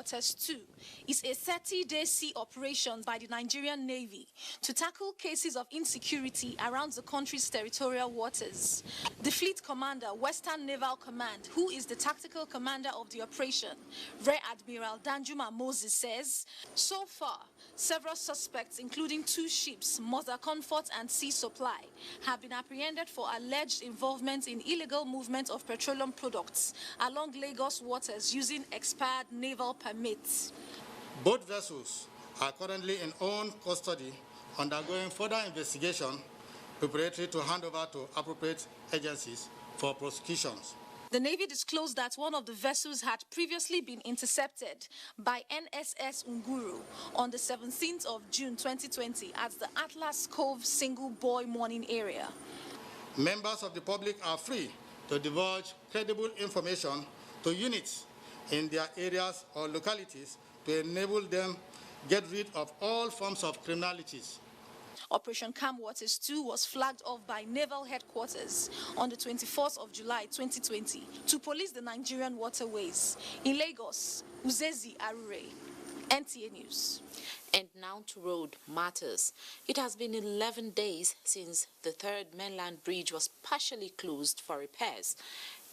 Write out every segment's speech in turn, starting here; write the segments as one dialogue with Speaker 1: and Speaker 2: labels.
Speaker 1: Waters 2 is a 30-day sea operation by the Nigerian Navy to tackle cases of insecurity around the country's territorial waters. The fleet commander, Western Naval Command, who is the tactical commander of the operation, Rear Admiral Danjuma Moses, says, so far, several suspects, including 2 ships, Mother Comfort and Sea Supply, have been apprehended for alleged involvement in illegal movement of petroleum products along Lagos waters using expired naval permits.
Speaker 2: Both vessels are currently in own custody, undergoing further investigation preparatory to hand over to appropriate agencies for prosecutions.
Speaker 1: The Navy disclosed that one of the vessels had previously been intercepted by NSS Nguru on the 17th of June 2020 at the Atlas Cove Single Buoy Mooring area.
Speaker 2: Members of the public are free to divulge credible information to units in their areas or localities to enable them get rid of all forms of criminalities.
Speaker 1: Operation Calm Waters 2 was flagged off by Naval Headquarters on the 24th of July 2020 to police the Nigerian waterways. In Lagos, Uzezi Arure, NTA News.
Speaker 3: And now to road matters. It has been 11 days since the third mainland bridge was partially closed for repairs.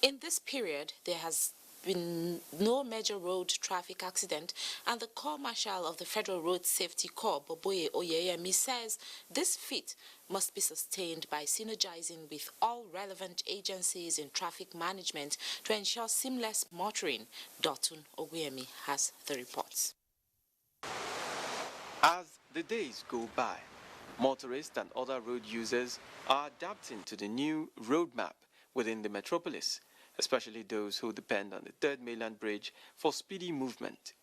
Speaker 3: In this period, there has been no major road traffic accident, and the Corps Marshal of the Federal Road Safety Corps, Boboye Oyeyemi, says this feat must be sustained by synergizing with all relevant agencies in traffic management to ensure seamless motoring. Dotun Oguyemi has the reports.
Speaker 4: As the days go by, motorists and other road users are adapting to the new roadmap within the metropolis, especially those who depend on the third mainland bridge for speedy movement.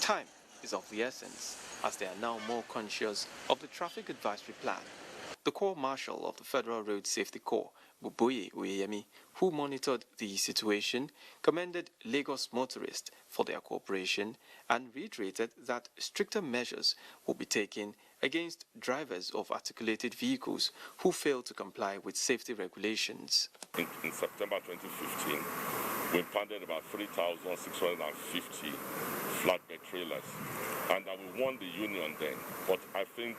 Speaker 4: Time is of the essence, as they are now more conscious of the traffic advisory plan. The Corps Marshal of the Federal Road Safety Corps, Boboye Oyeyemi, who monitored the situation, commended Lagos motorists for their cooperation and reiterated that stricter measures will be taken against drivers of articulated vehicles who fail to comply with safety regulations.
Speaker 5: In September 2015, we impounded about 3,650 flatbed trailers, and we won the union then. But I think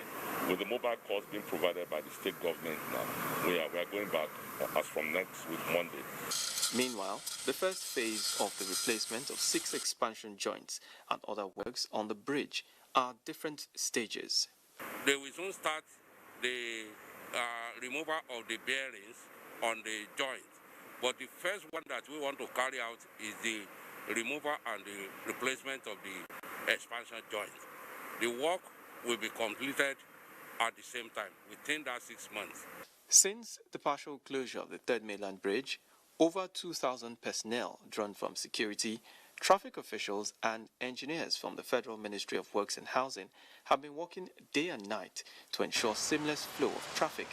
Speaker 5: with the mobile course being provided by the state government now, we are going back as from next week, Monday.
Speaker 4: Meanwhile, the first phase of the replacement of 6 expansion joints and other works on the bridge are at different stages.
Speaker 6: They will soon start the removal of the bearings on the joint. But the first one that we want to carry out is the removal and the replacement of the expansion joint. The work will be completed at the same time, within that 6 months.
Speaker 4: Since the partial closure of the third mainland bridge, over 2,000 personnel drawn from security, traffic officials and engineers from the Federal Ministry of Works and Housing have been working day and night to ensure seamless flow of traffic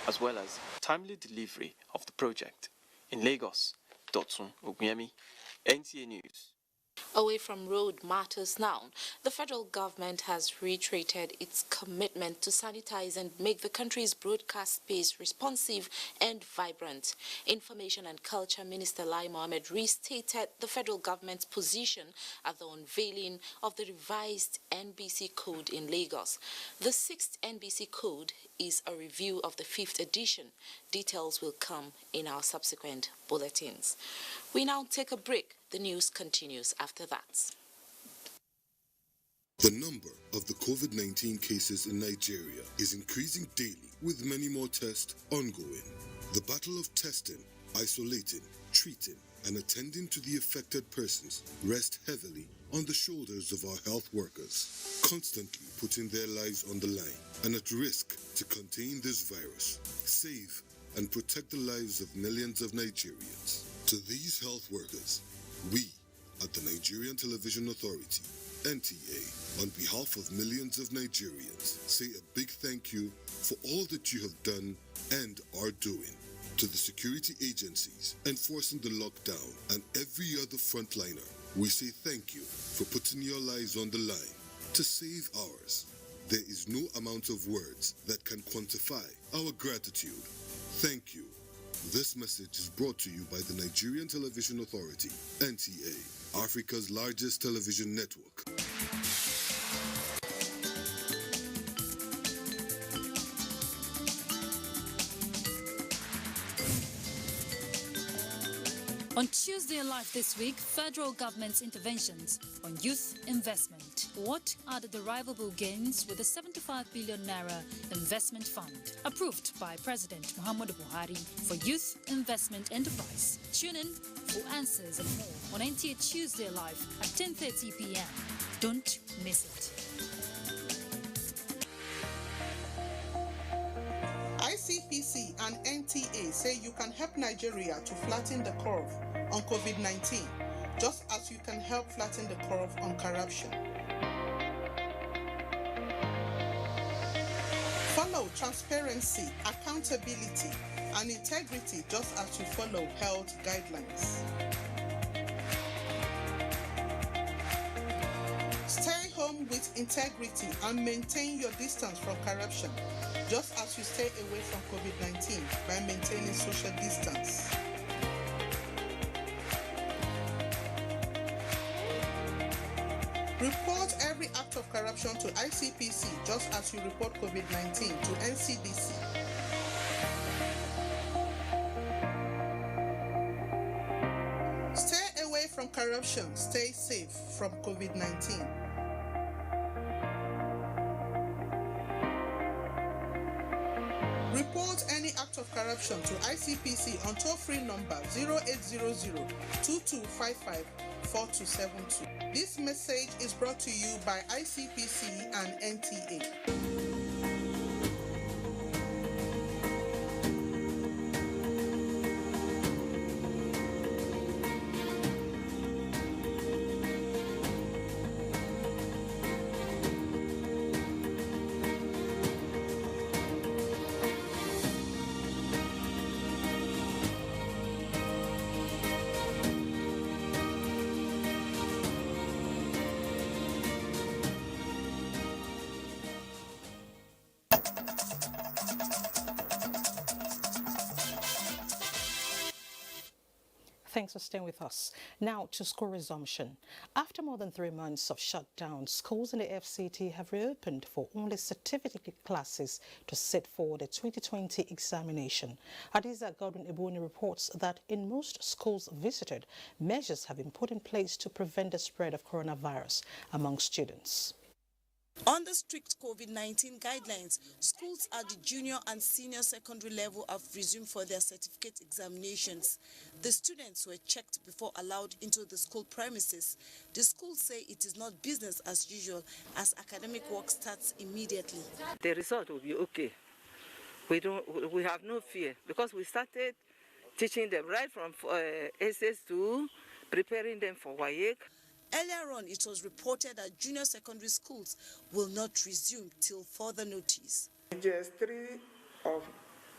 Speaker 4: as well as timely delivery of the project. In Lagos, Dotun Oguyemi, NTA News.
Speaker 3: Away from road matters now, the federal government has reiterated its commitment to sanitize and make the country's broadcast space responsive and vibrant. Information and Culture Minister Lai Mohammed restated the federal government's position at the unveiling of the revised NBC Code in Lagos. The 6th NBC Code is a review of the 5th edition. Details will come in our subsequent bulletins. We now take a break. The news continues after that.
Speaker 7: The number of the COVID-19 cases in Nigeria is increasing daily, with many more tests ongoing. The battle of testing, isolating, treating, and attending to the affected persons rests heavily on the shoulders of our health workers, constantly putting their lives on the line and at risk to contain this virus, save and protect the lives of millions of Nigerians. To these health workers, we at the Nigerian Television Authority, NTA, on behalf of millions of Nigerians, say a big thank you for all that you have done and are doing. To the security agencies enforcing the lockdown and every other frontliner, we say thank you for putting your lives on the line to save ours. There is no amount of words that can quantify our gratitude. Thank you. This message is brought to you by the Nigerian Television Authority, NTA, Africa's largest television network.
Speaker 8: On Tuesday Live this week, federal government's interventions on youth investment. What are the derivable gains with the 75 billion naira investment fund approved by President Muhammadu Buhari for youth investment enterprise? Tune in for answers and more on NTA Tuesday Live at 10:30 p.m. Don't miss it.
Speaker 9: ICPC and NTA say you can help Nigeria to flatten the curve on COVID-19, just as you can help flatten the curve on corruption. Follow transparency, accountability, and integrity just as you follow health guidelines. Stay home with integrity and maintain your distance from corruption, just as you stay away from COVID-19 by maintaining social distance. Report every act of corruption to ICPC just as you report COVID-19 to NCDC. Stay away from corruption, stay safe from COVID-19. Report any act of corruption to ICPC on toll-free number 0800-2255-4272. This message is brought to you by ICPC and NTA.
Speaker 10: Thanks for staying with us. Now to school resumption. After more than 3 months of shutdown, schools in the FCT have reopened for only certificate classes to sit for the 2020 examination. Hadiza Godwin-Ebuni reports that in most schools visited, measures have been put in place to prevent the spread of coronavirus among students.
Speaker 11: Under strict COVID-19 guidelines, schools at the junior and senior secondary level have resumed for their certificate examinations. The students were checked before allowed into the school premises. The schools say it is not business as usual as academic work starts immediately.
Speaker 12: The result will be okay. We have no fear because we started teaching them right from SS to preparing them for WAEC.
Speaker 11: Earlier on, it was reported that junior secondary schools will not resume till further notice.
Speaker 13: GS3 of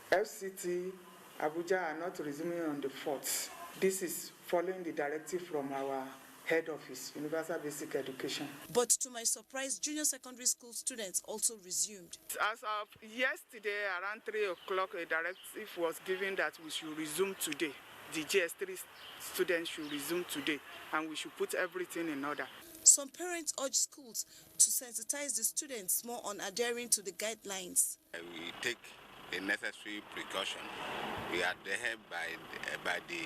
Speaker 13: FCT Abuja are not resuming on the 4th. This is following the directive from our head office, Universal Basic Education.
Speaker 11: But to my surprise, junior secondary school students also resumed.
Speaker 13: As of yesterday, around 3 o'clock, a directive was given that we should resume today. The GS3 students should resume today, and we should put everything in order.
Speaker 11: Some parents urge schools to sensitize the students more on adhering to the guidelines.
Speaker 14: We take the necessary precaution. We are adhered by the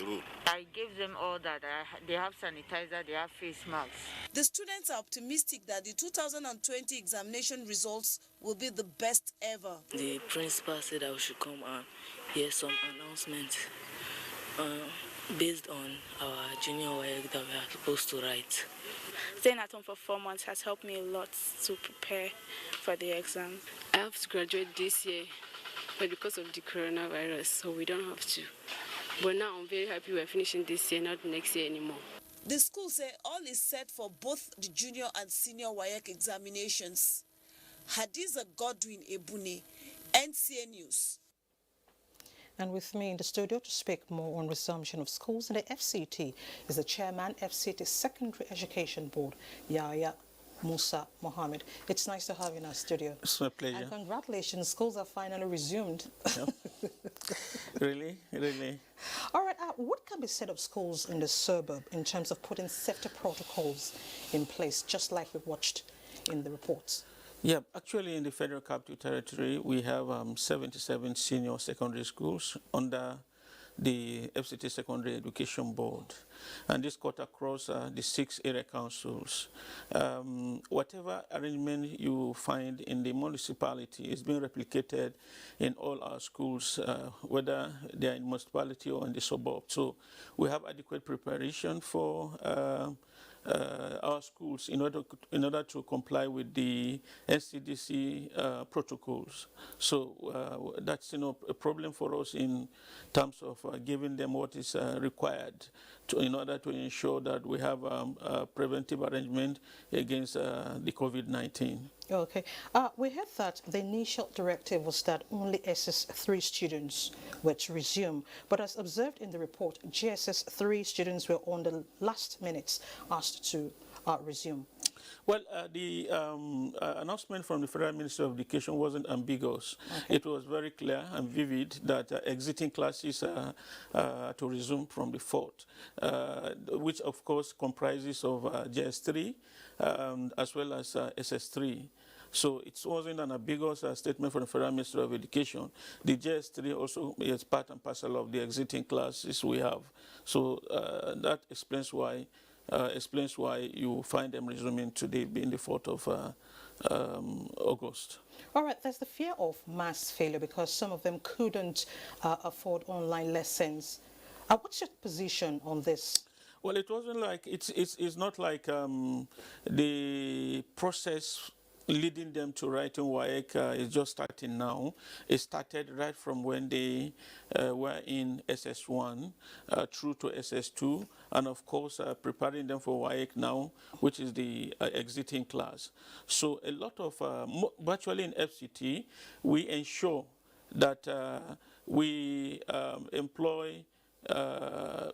Speaker 14: rule.
Speaker 15: I gave them all that. They have sanitizer, they have face masks.
Speaker 11: The students are optimistic that the 2020 examination results will be the best ever.
Speaker 16: The principal said that we should come and hear some announcements based on our junior work that we are supposed to write.
Speaker 17: Staying at home for 4 months has helped me a lot to prepare for the exam.
Speaker 18: I have to graduate this year, but because of the coronavirus, so we don't have to. But now I'm very happy we're finishing this year, not next year anymore.
Speaker 11: The school say all is set for both the junior and senior WAEC examinations. Hadiza Godwin-Ebuni, NTA News.
Speaker 10: And with me in the studio to speak more on resumption of schools in the FCT is the chairman, FCT Secondary Education Board, Yahya Musa Mohammed. It's nice to have you in our studio.
Speaker 19: It's my pleasure.
Speaker 10: And congratulations, schools have finally resumed.
Speaker 19: Yep. Really, really.
Speaker 10: All right, what can be said of schools in the suburb in terms of putting safety protocols in place, just like we watched in the reports?
Speaker 19: Yeah, actually in the Federal Capital Territory, we have 77 senior secondary schools under the FCT Secondary Education Board, and this cut across the 6 area councils. Whatever arrangement you find in the municipality is being replicated in all our schools, whether they are in municipality or in the suburb. So we have adequate preparation for our schools in order to comply with the NCDC protocols. So that's a problem for us in terms of giving them what is required in order to ensure that we have a preventive arrangement against the COVID-19.
Speaker 10: Okay. We heard that the initial directive was that only SS3 students were to resume, but as observed in the report, GSS3 students were on the last minutes asked to resume.
Speaker 19: Well, the announcement from the Federal Ministry of Education wasn't ambiguous. Okay. It was very clear and vivid that exiting classes to resume from the 4th, which of course comprises of GS3 as well as SS3. So it wasn't an ambiguous statement from the Federal Ministry of Education. The GS3 also is part and parcel of the exiting classes we have. So that explains why you find them resuming today, being the 4th of August.
Speaker 10: All right, there's the fear of mass failure because some of them couldn't afford online lessons. What's your position on this?
Speaker 19: Well, it wasn't like, it's not like the process leading them to writing WAEC is just starting now. It started right from when they were in SS1 through to SS2, and of course preparing them for WAEC now, which is the exiting class. So a lot of, virtually in FCT, we ensure that we employ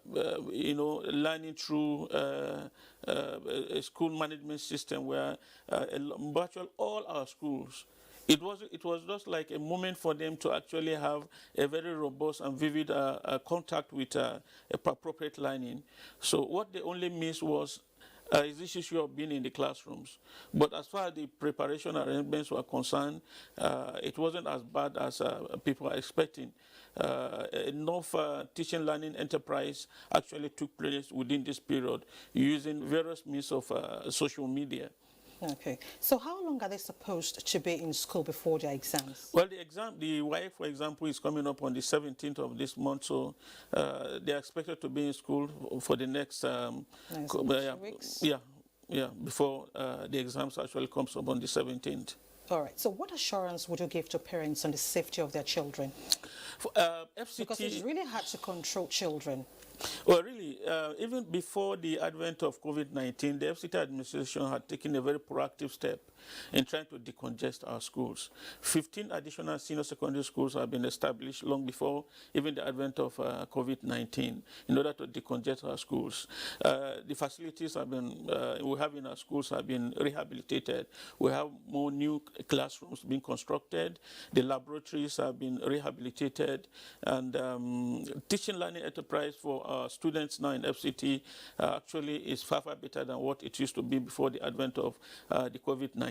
Speaker 19: learning through a school management system where virtually all our schools, it was just like a moment for them to actually have a very robust and vivid contact with appropriate learning. So what they only missed was is this issue of being in the classrooms. But as far as the preparation arrangements were concerned, it wasn't as bad as people are expecting. Enough teaching learning enterprise actually took place within this period using various means of social media.
Speaker 10: Okay. So how long are they supposed to be in school before their exams?
Speaker 19: Well, the WAEC, for example, is coming up on the 17th of this month, so they are expected to be in school for the next
Speaker 10: 2 weeks?
Speaker 19: Yeah, before the exams actually comes up on the 17th.
Speaker 10: All right. So what assurance would you give to parents on the safety of their children?
Speaker 19: For, FCT,
Speaker 10: because it's really hard to control children.
Speaker 19: Well, really, even before the advent of COVID-19, the FCT administration had taken a very proactive step in trying to decongest our schools. 15 additional senior secondary schools have been established long before even the advent of COVID-19 in order to decongest our schools. The facilities we have in our schools have been rehabilitated. We have more new classrooms being constructed. The laboratories have been rehabilitated, and teaching learning enterprise for our students now in FCT actually is far, far better than what it used to be before the advent of the COVID-19.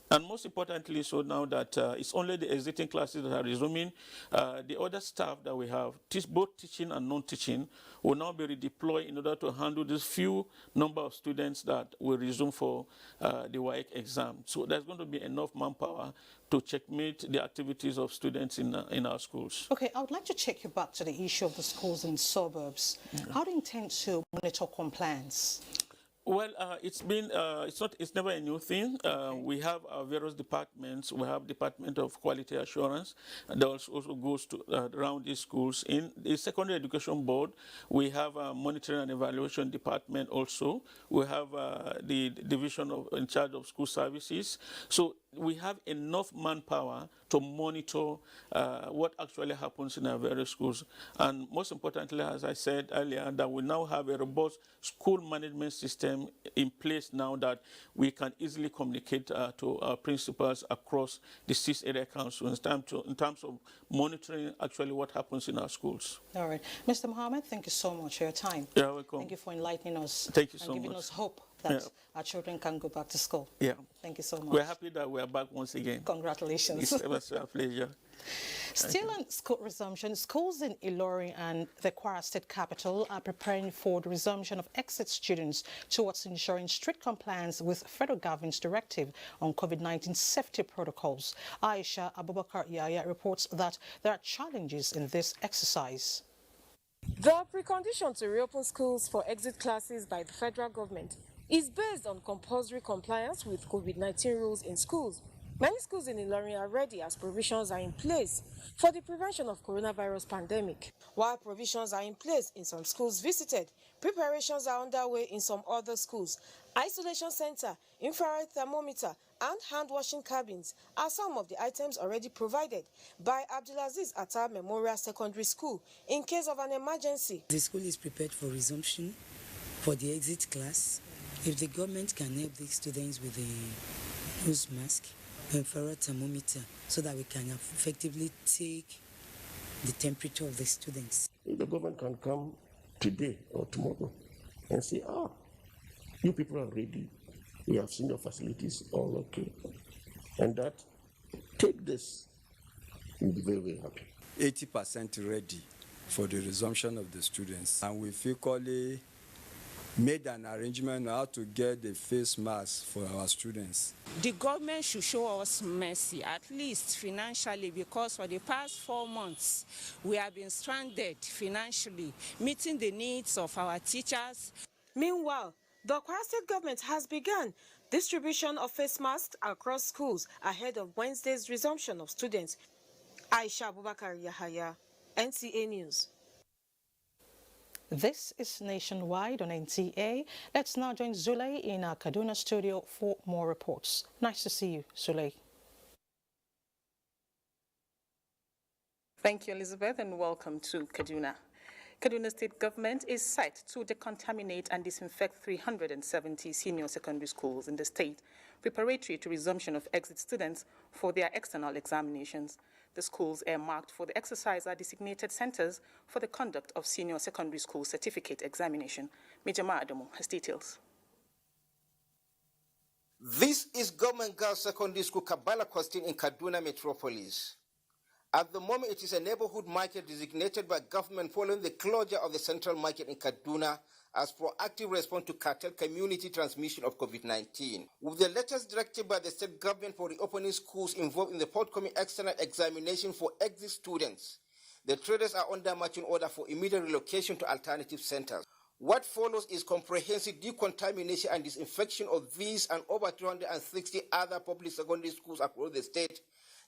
Speaker 19: And most importantly, so now that it's only the exiting classes that are resuming, the other staff that we have, both teaching and non-teaching, will now be redeployed in order to handle this few number of students that will resume for the WAEC exam. So there's going to be enough manpower to checkmate the activities of students in our schools.
Speaker 10: Okay, I would like to take you back to the issue of the schools in suburbs. Yeah. How do you intend to monitor compliance?
Speaker 19: Well, it's never a new thing. We have our various departments. We have Department of Quality Assurance that also goes to around these schools. In the Secondary Education Board, we have a Monitoring and Evaluation Department also. We have the Division in charge of school services. So we have enough manpower to monitor what actually happens in our various schools. And most importantly, as I said earlier, that we now have a robust school management system in place now that we can easily communicate to our principals across the 6 area councils in terms of monitoring actually what happens in our schools.
Speaker 10: All right. Mr. Mohammed, thank you so much for your time.
Speaker 19: You're welcome.
Speaker 10: Thank you for enlightening us.
Speaker 19: Thank you so
Speaker 10: and giving
Speaker 19: much.
Speaker 10: us hope that our children can go back to school.
Speaker 19: Yeah.
Speaker 10: Thank you so much.
Speaker 19: We're happy that we're back once again.
Speaker 10: Congratulations.
Speaker 19: It was a pleasure.
Speaker 10: Still on school resumption, schools in Ilorin and the Kwara State capital are preparing for the resumption of exit students towards ensuring strict compliance with federal government's directive on COVID-19 safety protocols. Aisha Abubakar Yaya reports that there are challenges in this exercise.
Speaker 20: The precondition to reopen schools for exit classes by the federal government is based on compulsory compliance with COVID-19 rules in schools. Many schools in Ilorin are ready as provisions are in place for the prevention of coronavirus pandemic. While provisions are in place in some schools visited, preparations are underway in some other schools. Isolation center, infrared thermometer, and hand-washing cabins are some of the items already provided by Abdulaziz Attar Memorial Secondary School in case of an emergency.
Speaker 21: The school is prepared for resumption for the exit class. If the government can help the students with the nose mask, infrared thermometer, so that we can effectively take the temperature of the students.
Speaker 22: If the government can come today or tomorrow and say, you people are ready, we have seen your facilities, all okay, and that, take this, we'll be very, very happy.
Speaker 23: 80% ready for the resumption of the students, and we've equally made an arrangement how to get the face mask for our students.
Speaker 24: The government should show us mercy, at least financially, because for the past 4 months, we have been stranded financially, meeting the needs of our teachers.
Speaker 20: Meanwhile, the Kwara State government has begun distribution of face masks across schools ahead of Wednesday's resumption of students. Aisha Abubakar Yahaya, NTA News.
Speaker 10: This is Nationwide on NTA. Let's now join Zulay in our Kaduna studio for more reports. Nice to see you, Zulay.
Speaker 25: Thank you, Elizabeth, and welcome to Kaduna. Kaduna State Government is set to decontaminate and disinfect 370 senior secondary schools in the state, preparatory to resumption of exit students for their external examinations. The schools earmarked for the exercise are designated centers for the conduct of senior secondary school certificate examination. Major Adamu has details.
Speaker 26: This is Government Girls Secondary School Kabbalah Question in Kaduna Metropolis. At the moment, it is a neighborhood market designated by government following the closure of the central market in Kaduna as proactive response to cartel community transmission of COVID-19. With the latest directive by the state government for reopening schools involved in the forthcoming external examination for exit students, the traders are under marching order for immediate relocation to alternative centers. What follows is comprehensive decontamination and disinfection of these and over 260 other public secondary schools across the state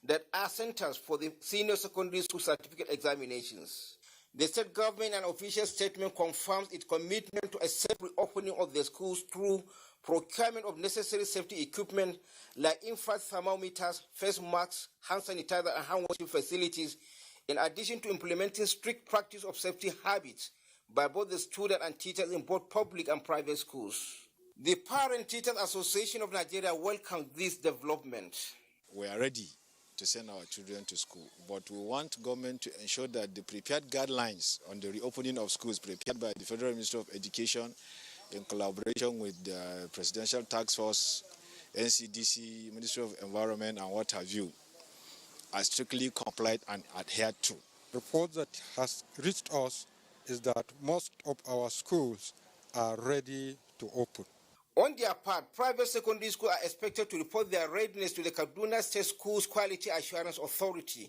Speaker 26: that are centers for the senior secondary school certificate examinations. The state government, in an official statement, confirms its commitment to a safe reopening of the schools through procurement of necessary safety equipment like infrared thermometers, face masks, hand sanitizer, and hand washing facilities, in addition to implementing strict practice of safety habits by both the students and teachers in both public and private schools. The Parent Teachers Association of Nigeria welcomes this development.
Speaker 27: We are ready to send our children to school, but we want government to ensure that the prepared guidelines on the reopening of schools prepared by the Federal Ministry of Education in collaboration with the Presidential Task Force, NCDC, Ministry of Environment, and what have you, are strictly complied and adhered to.
Speaker 28: The report that has reached us is that most of our schools are ready to open.
Speaker 26: On their part, private secondary schools are expected to report their readiness to the Kaduna State Schools Quality Assurance Authority,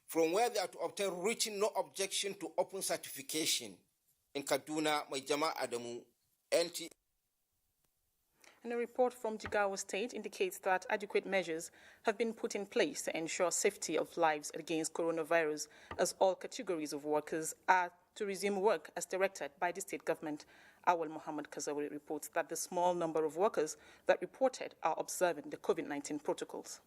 Speaker 26: from where they are to obtain written no objection to open certification. In Kaduna, Majama Adamu, NTA.
Speaker 25: And a report from Jigawa State indicates that adequate measures have been put in place to ensure safety of lives against coronavirus, as all categories of workers are to resume work as directed by the state government. Awal Muhammad Kazawi reports that the small number of workers that reported are observing the COVID-19 protocols.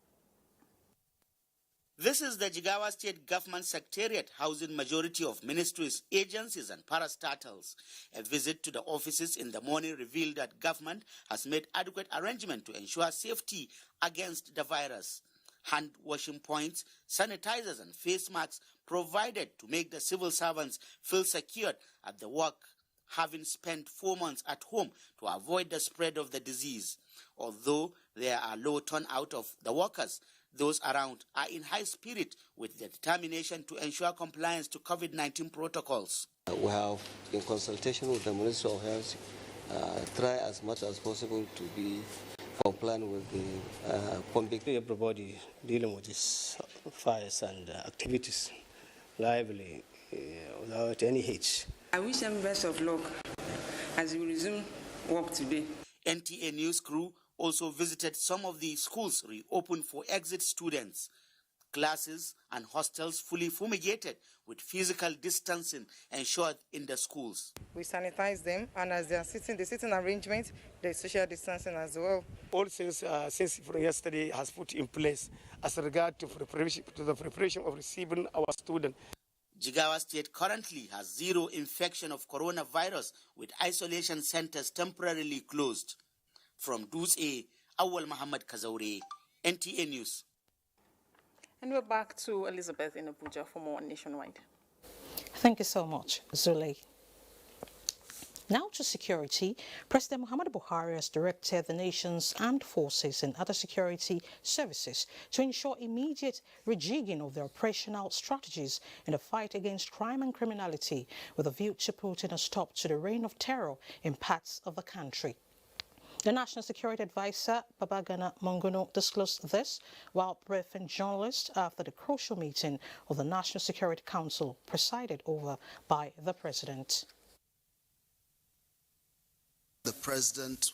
Speaker 1: This is the Jigawa State Government Secretariat housing majority of ministries, agencies and parastatals. A visit to the offices in the morning revealed that government has made adequate arrangement to ensure safety against the virus. Hand washing points, sanitizers and face masks provided to make the civil servants feel secured at the work, having spent 4 months at home to avoid the spread of the disease. Although there are low turnout of the workers, those around are in high spirit with the determination to ensure compliance to COVID-19 protocols.
Speaker 2: We have, in consultation with the Ministry of Health, try as much as possible to be compliant with the public.
Speaker 3: Everybody dealing with these fires and activities lively without any hitch.
Speaker 4: I wish them best of luck as we resume work today.
Speaker 1: NTA news crew also visited some of the schools reopened for exit students. Classes and hostels fully fumigated with physical distancing ensured in the schools.
Speaker 5: We sanitize them, and as they are sitting, the sitting arrangement, there's social distancing as well.
Speaker 3: All things since from yesterday has put in place as regard to the preparation of receiving our students.
Speaker 1: Jigawa State currently has 0 infection of coronavirus with isolation centers temporarily closed. From Dutse, Awal Muhammad Kazaure, NTA News.
Speaker 25: And we're back to Elizabeth in Abuja for more Nationwide.
Speaker 10: Thank you so much, Zulay. Now to security. President Muhammadu Buhari has directed the nation's armed forces and other security services to ensure immediate rejigging of their operational strategies in the fight against crime and criminality with a view to putting a stop to the reign of terror in parts of the country. The National Security Advisor, Babagana Monguno, disclosed this while briefing journalists after the crucial meeting of the National Security Council presided over by the President.
Speaker 6: The President